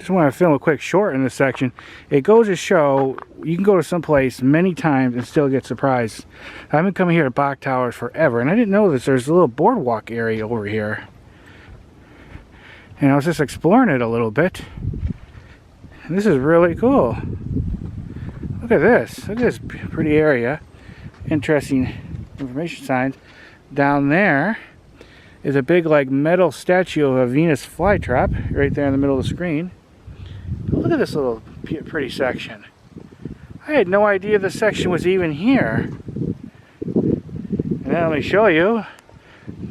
just want to film a quick short in this section. It goes to show you can go to some place many times and still get surprised. I've been coming here to Bok Towers forever, and I didn't know that there's a little boardwalk area over here. And I was just exploring it a little bit. And this is really cool. Look at this. Look at this pretty area. Interesting information signs. Down there is a big like metal statue of a Venus flytrap right there in the middle of the screen. Look at this little pretty section. I had no idea this section was even here. And then let me show you.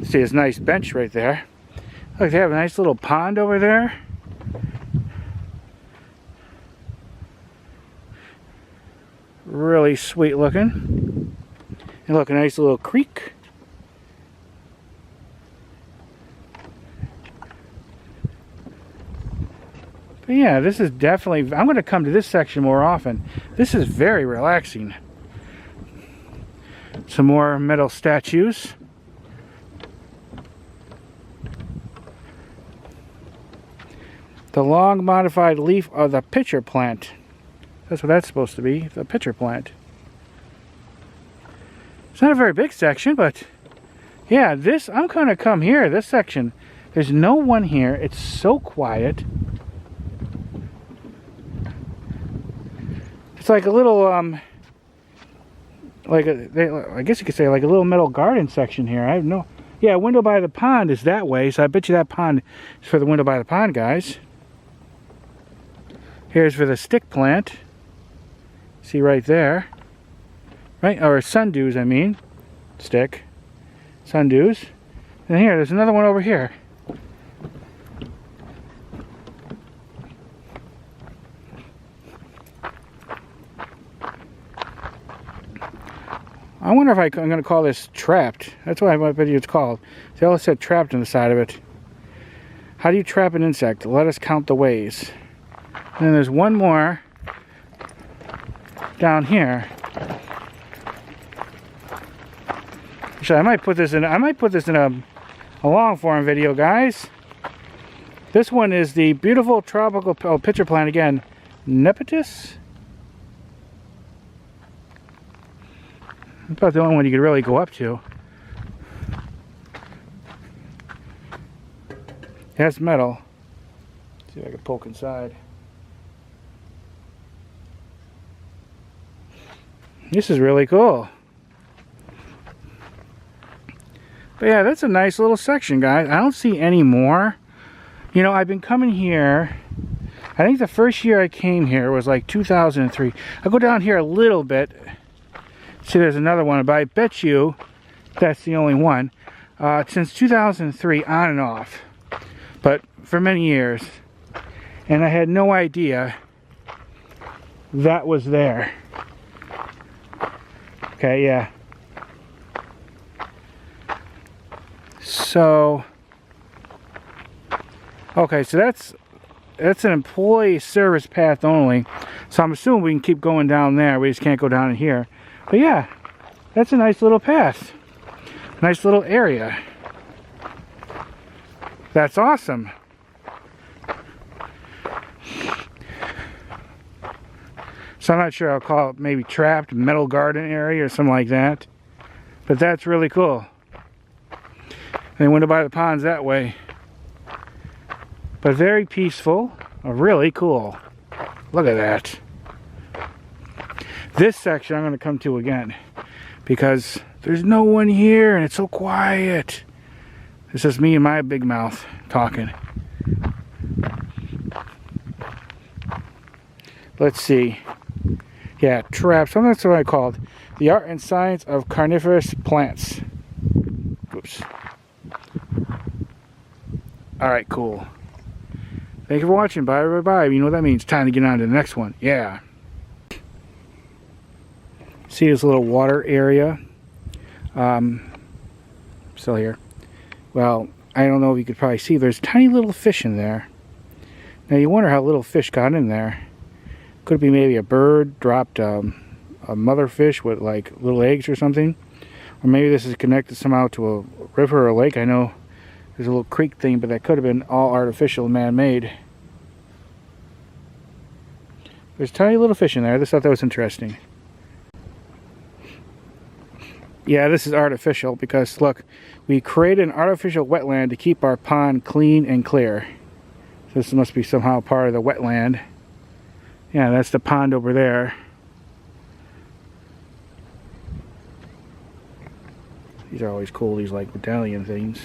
See this nice bench right there. Look, they have a nice little pond over there. Really sweet looking. And look, a nice little creek. But yeah, this is definitely, I'm going to come to this section more often. This is very relaxing. Some more metal statues. The long modified leaf of the pitcher plant. That's what that's supposed to be, the pitcher plant. It's not a very big section, but yeah, this, I'm going to come here, this section. There's no one here. It's so quiet. It's like a little, I guess you could say like a little metal garden section here. I have no, yeah, window by the pond is that way, so I bet you that pond is for the window by the pond guys. Here's for the stick plant. See right there. Right, or sundews, I mean. Stick. Sundews. And here, there's another one over here. I wonder if I'm going to call this trapped. That's what I bet you it's called. They all said trapped on the side of it. How do you trap an insect? Let us count the ways. And then there's one more down here. Actually, I might put this in a long form video, guys. This one is the beautiful tropical pitcher plant again, Nepetus. That's about the only one you could really go up to. That's metal. Let's see if I can poke inside. This is really cool. But yeah, that's a nice little section, guys. I don't see any more. You know, I've been coming here. I think the first year I came here was like 2003. I'll go down here a little bit. See, there's another one, but I bet you that's the only one. Since 2003, on and off. But for many years. And I had no idea that was there. Okay, yeah. So, okay, so that's an employee service path only. So I'm assuming we can keep going down there. We just can't go down in here. But yeah, that's a nice little path. Nice little area. That's awesome. So I'm not sure, I'll call it maybe trapped metal garden area or something like that. But that's really cool. And they went by the ponds that way. But very peaceful. Really cool. Look at that. This section I'm going to come to again. Because there's no one here and it's so quiet. It's just me and my big mouth talking. Let's see. Yeah, traps. That's what I called. The art and science of carnivorous plants. Oops. Alright, cool. Thank you for watching. Bye, bye, bye. You know what that means. Time to get on to the next one. Yeah. See this little water area? Still here. Well, I don't know if you could probably see. There's tiny little fish in there. Now you wonder how little fish got in there. Could it be maybe a bird dropped a mother fish with like little eggs or something? Or maybe this is connected somehow to a river or a lake. I know there's a little creek thing, but that could have been all artificial, man-made. There's tiny little fish in there. I just thought that was interesting. Yeah, this is artificial because, look, we created an artificial wetland to keep our pond clean and clear. So this must be somehow part of the wetland. Yeah, that's the pond over there. These are always cool, these like medallion things.